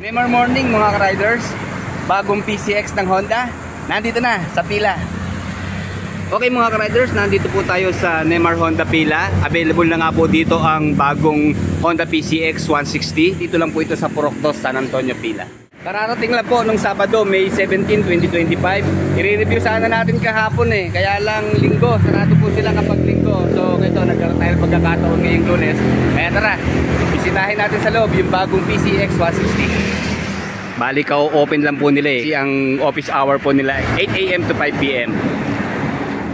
Neymar morning mga ka-riders. Bagong PCX ng Honda nandito na sa pila. Okay mga ka-riders, nandito po tayo sa Neymar Honda pila. Available na nga po dito ang bagong Honda PCX 160. Dito lang po ito sa Puroctos, San Antonio pila. Kararating lang po nung Sabado, May 17, 2025. I-review sana natin kahapon kaya lang linggo. Sarado po sila kapag linggo. So ito, nagkaroon tayo pagkakataon ngayong Lunes. Kaya tara, bisitahin natin sa loob yung bagong PCX 160. Balik open lang po nila Ang office hour po nila 8 AM to 5 PM.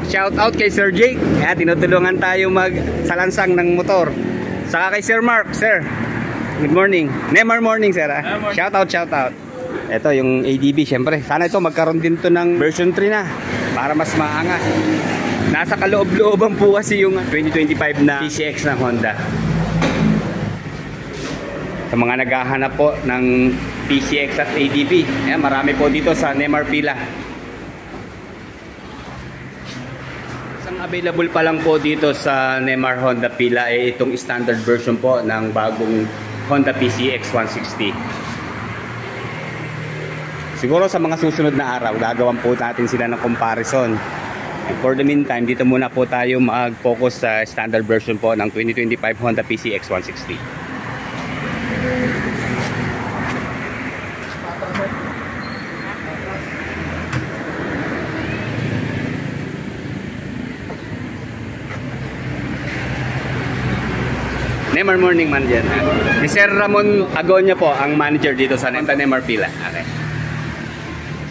Shout out kay Sir Jake. Kaya tinutulungan tayo magsalansang ng motor. Saka kay Sir Mark. Sir, good morning. Neymar morning, sir. Shout out, shout out. Ito yung ADB, syempre. Sana ito magkaroon din to ng version 3 na para mas maangas. Nasa kaloob-looban po kasi yung 2025 na PCX ng Honda. Sa mga naghahanap po ng PCX at ADB, marami po dito sa Neymar pila. Isang available pa lang po dito sa Neymar Honda pila itong standard version po ng bagong Honda PCX 160. Siguro sa mga susunod na araw, gagawan po natin sila ng comparison. And for the meantime, dito muna po tayo mag-focus sa standard version po ng 2025 Honda PCX 160. Neymar morning man dyan. Si Sir Ramon Agonia po ang manager dito sa Neymar pila. Okay.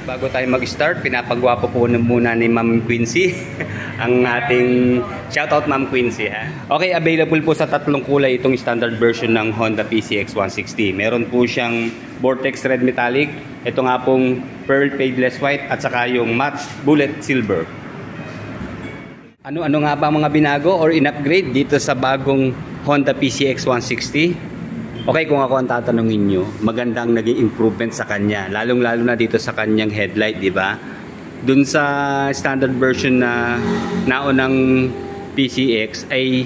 Bago tayo mag-start, pinapagwapo po muna ni Ma'am Quincy ang ating shoutout Ma'am Quincy. Okay, available po sa tatlong kulay itong standard version ng Honda PCX 160. Meron po siyang Vortex Red Metallic, ito nga pong Pearl Padeless White at saka yung Matte Bullet Silver. Ano nga ba mga binago or in-upgrade dito sa bagong Honda PCX 160? Okay, kung ako ang tatanungin nyo, magandang naging improvement sa kanya. Lalong-lalo na dito sa kanyang headlight, di ba? Dun sa standard version na naunang PCX ay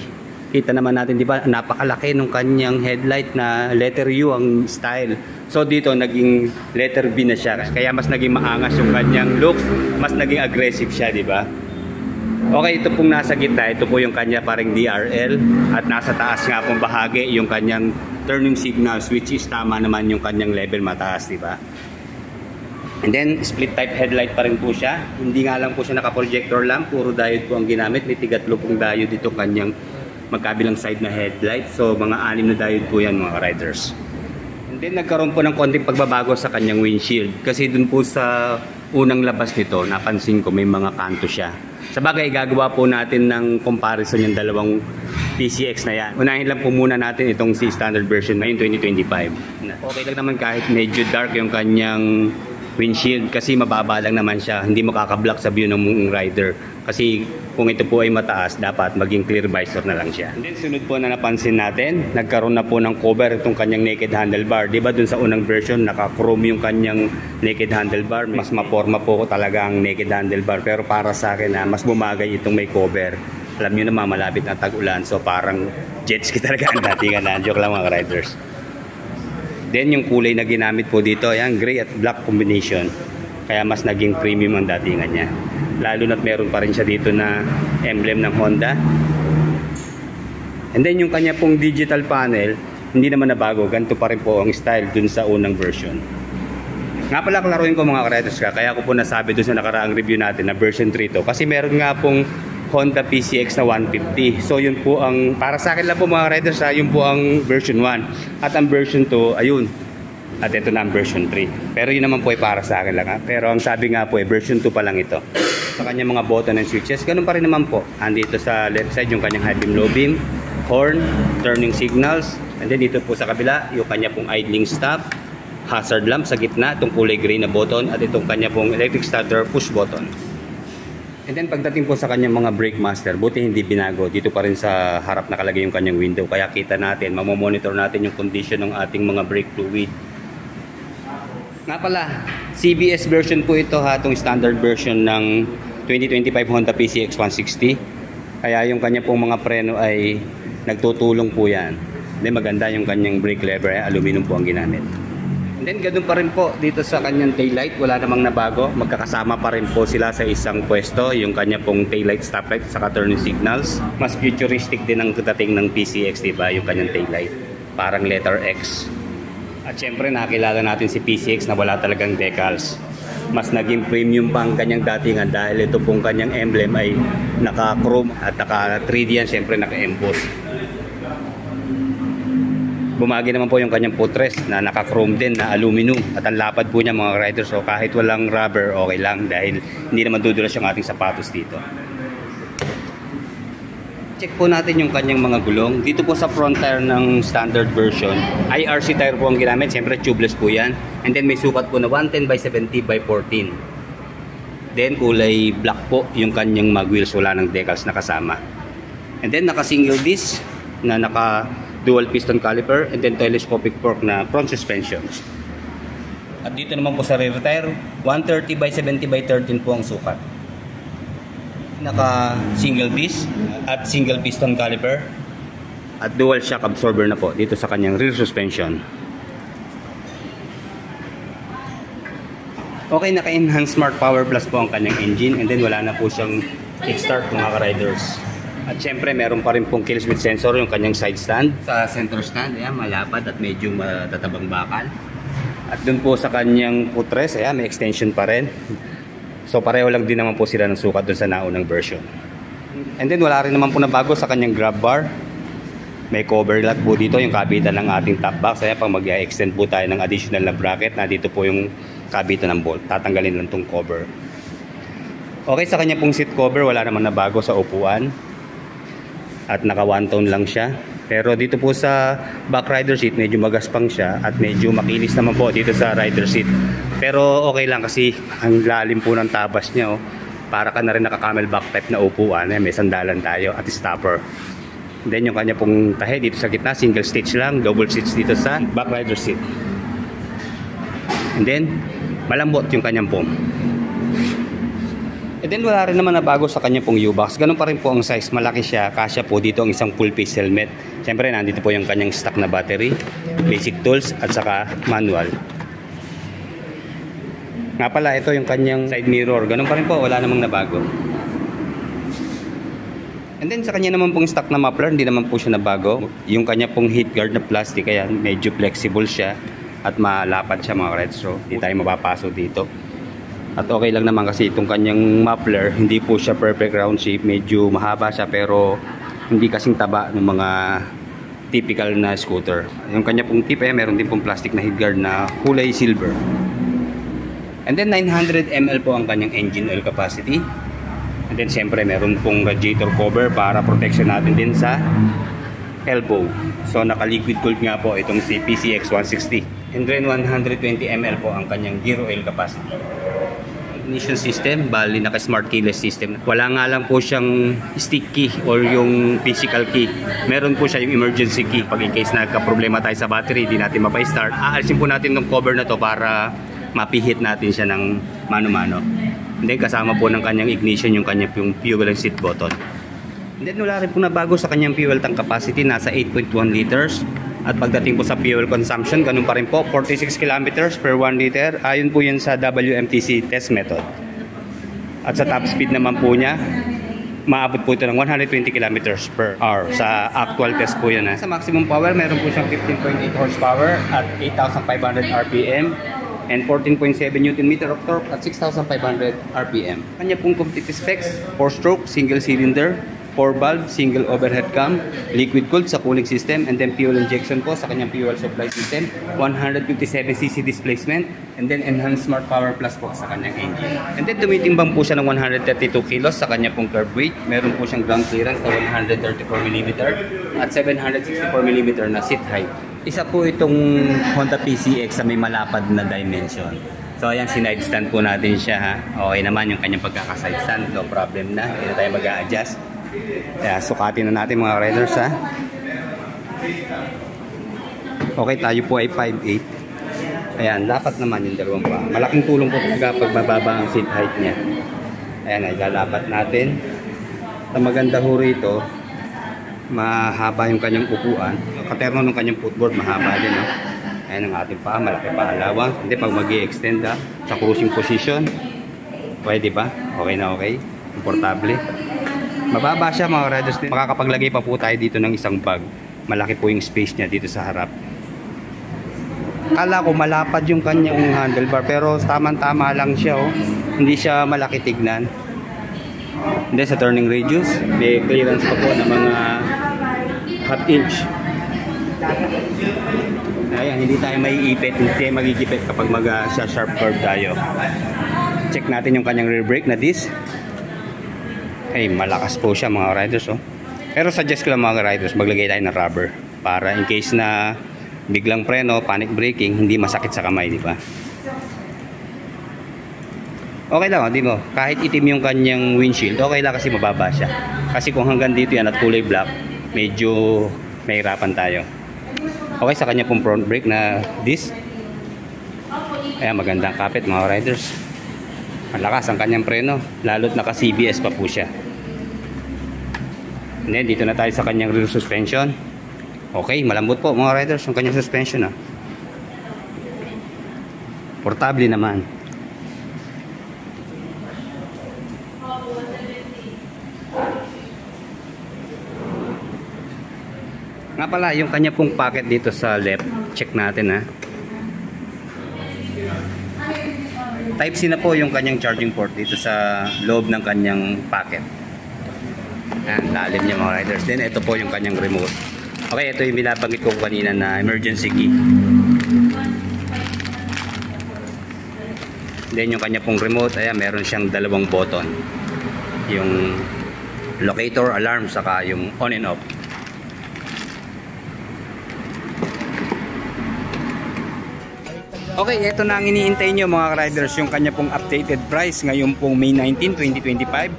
kita naman natin, di ba? Napakalaki nung kanyang headlight na letter U ang style. So dito naging letter B na siya. Kaya mas naging maangas yung kanyang looks, mas naging aggressive siya, di ba? Okay, ito pong nasa gitna, ito po yung kanya parang DRL at nasa taas nga pong bahagi yung kanyang turning signals, which is tama naman yung kanyang level mataas, di ba? And then split type headlight pa rin po siya. Hindi nga lang po siya naka-projector lamp, puro diode po ang ginamit. May tigatlo pong diode dito kanyang magkabilang side na headlight. So mga 6 na diode po yan mga riders. And then nagkaroon po ng konting pagbabago sa kanyang windshield kasi dun po sa unang labas nito, napansin ko may mga kanto siya. Sa bagay, gagawa po natin ng comparison yung dalawang PCX na yan. Unahin lang po muna natin itong si standard version ngayon 2025. Okay lang naman kahit medyo dark yung kanyang windshield kasi mababa lang naman siya. Hindi makaka-block sa view ng rider. Kasi kung ito po ay mataas, dapat maging clear visor na lang siya. And then sunod po na napansin natin, nagkaroon na po ng cover itong kanyang naked handlebar. Diba dun sa unang version, naka-chrome yung kanyang naked handlebar. Mas maporma po talaga ang naked handlebar. Pero para sa akin, mas bumagay itong may cover. Alam nyo naman, malapit na tag-ulan, so parang jet ski talaga ang datingan na. Joke lang mga riders. Then yung kulay na ginamit po dito, ayan, gray at black combination. Kaya mas naging premium ang datingan niya. Lalo na't meron pa rin siya dito na emblem ng Honda. And then yung kanya pong digital panel, hindi naman nabago. Ganito pa rin po ang style dun sa unang version. Nga pala, klaruin ko mga riders ka, kaya ko po nasabi dun sa nakaraang review natin na version 3 to. Kasi meron nga pong Honda PCX na 150. So yun po ang, para sa akin lang po mga riders ha, yun po ang version 1. At ang version 2, ayun. At ito na ang version 3. Pero yun naman po ay para sa akin lang ha. Pero ang sabi nga po ay version 2 pa lang ito. Sa kanyang mga button and switches, ganun pa rin naman po. Andito sa left side yung kanyang high beam, low beam, horn, turning signals. And then dito po sa kabila, yung kanya pong idling stop, hazard lamp sa gitna, itong kulay gray na button, at itong kanya pong electric starter push button. And then pagdating po sa kanyang mga brake master, buti hindi binago. Dito pa rin sa harap nakalagay yung kanyang window. Kaya kita natin, mamomonitor natin yung condition ng ating mga brake fluid. Nga pala, CBS version po ito ha, itong standard version ng 2025 Honda PCX 160. Kaya yung kanya pong mga preno ay nagtutulong po yan. Then maganda yung kanyang brake lever, aluminum po ang ginamit. And then ganun pa rin po dito sa kanyang taillight, wala namang nabago. Magkakasama pa rin po sila sa isang pwesto, yung kanya pong taillight, stoplight, saka turning signals. Mas futuristic din ang dating ng PCX, diba? Yung kanyang taillight, parang letter X. At syempre nakilala natin si PCX na wala talagang decals. Mas naging premium pa ang kanyang datingan dahil ito pong kanyang emblem ay naka-chrome at naka 3D yan, syempre naka-emboss. Bumagi naman po yung kanyang footrest na naka-chrome din na aluminum. At ang lapad po niya mga riders, so kahit walang rubber okay lang dahil hindi naman dudulas yung ating sapatos dito. Check po natin yung kanyang mga gulong. Dito po sa front tire ng standard version, IRC tire po ang ginamit. Siyempre tubeless po yan. And then may sukat po na 110 by 70 by 14. Then kulay black po yung kanyang mag wheels, wala ng decals na kasama. And then naka single disc na naka dual piston caliper, and then telescopic fork na front suspension. At dito naman po sa rear tire, 130 by 70 by 13 po ang sukat. Naka single disc at single piston caliper at dual shock absorber na po dito sa kanyang rear suspension. Okay, naka-enhance Smart Power Plus po ang kanyang engine, and then wala na po siyang kickstart mga riders. At syempre meron pa rin pong kill switch sensor yung kanyang side stand. Sa center stand, ayan, malapad at medyo matatabang bakal. At dun po sa kanyang footrest, ayan, may extension pa rin. So pareho lang din naman po sila ng sukat dun sa naunang version. And then wala rin naman po na bago sa kanyang grab bar. May cover lot po dito, yung kabitan ng ating top box. Ayan, pag mag-extend po tayo ng additional na bracket, na dito po yung kabitan ng bolt. Tatanggalin lang tong cover. Okay, sa kanya pong seat cover, wala naman na bago sa upuan. At naka one tone lang siya. Pero dito po sa back rider seat, medyo magaspang siya at medyo makinis naman po dito sa rider seat. Pero okay lang kasi ang lalim po ng tabas niya. Oh. Para ka na rin naka-camelback type na upuan. May sandalan tayo at stopper. Then yung kanya pong tahe dito sa gitna, single stitch lang, double stitch dito sa back rider seat. And then malambot yung kanyang pong. And then wala rin naman na bago sa kanya pong U-box. Ganun pa rin po ang size. Malaki siya. Kasya po dito ang isang full face helmet. Siyempre nandito po yung kanyang stock na battery, basic tools at saka manual. Nga pala ito yung kanyang side mirror. Ganun pa rin po. Wala namang nabago. And then sa kanya naman pong stock na muffler, hindi naman po siya nabago. Yung kanya pong heat guard na plastic, kaya medyo flexible siya at malapad siya mga rides. So hindi tayo mapapaso dito. At okay lang naman kasi itong kanyang muffler, hindi po siya perfect round shape, medyo mahaba siya pero hindi kasing taba ng mga typical na scooter. Yung kanya pong tip meron din pong plastic na headguard na kulay silver. And then 900 ml po ang kanyang engine oil capacity. And then siyempre meron pong radiator cover para protection natin din sa elbow. So naka liquid cooled nga po itong si PCX 160. And then 120 ml po ang kanyang gear oil capacity. Ignition system, bali naka smart keyless system. Wala nga lang po siyang stick key or yung physical key. Meron po siya yung emergency key. Pag in case nagka-problema tayo sa battery, di natin mapa-start, aalisin po natin ng cover na to para mapihit natin siya ng mano-mano. And then kasama po ng kanyang ignition yung kanyang fuel and seat button. Then wala rin po na bago sa kanyang fuel tank capacity, nasa 8.1 liters. At pagdating po sa fuel consumption, ganun pa rin po, 46 kilometers per 1 liter. Ayon po yun sa WMTC test method. At sa top speed naman po niya, maabot po ito ng 120 kilometers per hour. Sa actual test po yun. Sa maximum power, meron po siyang 15.8 horsepower at 8,500 RPM. And 14.7 Nm of torque at 6,500 RPM. Kanya pong complete specs, 4-stroke, single cylinder, 4-valve, single overhead cam, liquid cooled sa cooling system, and then fuel injection po sa kanyang fuel supply system, 157cc displacement, and then enhanced smart power plus po sa kanyang engine. And then tumitimbang po siya ng 132 kilos sa kanya pong curb weight. Meron po siyang ground clearance na 134mm at 764mm na seat height. Isa po itong Honda PCX sa may malapad na dimension. So ayan, sinide stand po natin siya ha. Okay naman yung kanyang pagkaka-side stand, no problem na. Hindi na tayo mag-a-adjust. Kaya sukatin na natin mga riders ha. Okay, tayo po ay 5'8". Ayan, dapat naman yung dalawang pa. Malaking tulong po talaga pag mababa ang seat height niya. Ayan, ay lalapat natin. Ang maganda ho rito, mahaba yung kanyang upuan. Katerno ng kanyang footboard, mahaba din. No? Ayan ang ating paa, malaki pa alawang. Hindi, pag mag-i-extend sa cruising position, pwede ba? Okay na okay. Komportable. Mababa siya mga riders. Makakapaglagay pa po tayo dito ng isang bag. Malaki po yung space niya dito sa harap. Kala ko malapad yung kanyang handlebar, pero tama-tama lang siya. Oh. Hindi siya malaki tignan. Hindi, sa turning radius, may clearance pa po ng mga half inch. Ayan, hindi tayo maiipit, hindi tayo magigipit kapag mag-sharp curve tayo. Check natin yung kanyang rear brake na disc. Ay, malakas po siya mga riders. Oh. Pero suggest ko lang mga riders, maglagay tayo ng rubber para in case na biglang preno, panic braking, hindi masakit sa kamay, di ba? Okay lang, di mo? Kahit itim yung kanyang windshield, okay lang kasi mababa siya. Kasi kung hanggang dito yan at kulay black, medyo mahirapan tayo. Okay, sa kanya pong front brake na disc. Ayan, magandang kapit mga riders. Malakas ang kanyang preno, lalo't naka CBS pa po siya. And then, dito na tayo sa kanyang rear suspension. Okay, malambot po mga riders yung kanyang suspension. Portable naman. Nga pala, yung kanya pong pocket dito sa left, check natin ha. Type-C na po yung kanyang charging port dito sa loob ng kanyang pocket. Ayan, lalim niya mga riders. Then ito po yung kanyang remote. Okay, ito yung binabanggit ko kanina na emergency key. Then yung kanya pong remote, ayan, meron siyang dalawang button. Yung locator, alarm, saka yung on and off. Okay, ito na ang iniintay nyo mga riders, yung kanya pong updated price ngayon pong May 19, 2025.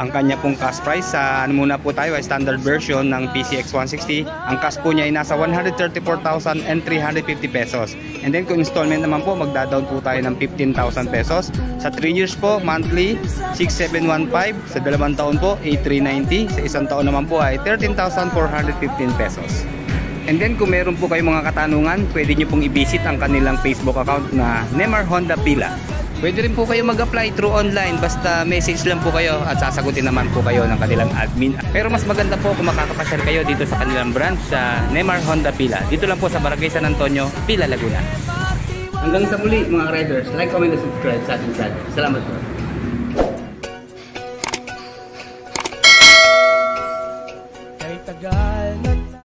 Ang kanya pong cash price sa muna po tayo ay standard version ng PCX 160. Ang cash po niya ay nasa 134,350 pesos. And then kung installment naman po, magda-down po tayo ng 15,000 pesos. Sa 3 years po, monthly 6,715. Sa 2 taon po, 8,390. Sa 1 taon naman po ay 13,415 pesos. And then kung meron po kayong mga katanungan, pwede nyo pong i-visit ang kanilang Facebook account na Neymar Honda Pila. Pwede rin po kayo mag-apply through online, basta message lang po kayo at sasagutin naman po kayo ng kanilang admin. Pero mas maganda po kung makakapasyal kayo dito sa kanilang branch sa Neymar Honda Pila. Dito lang po sa Barangay San Antonio, Pila, Laguna. Hanggang sa muli mga riders, like, comment, and subscribe sa ating channel. Salamat po.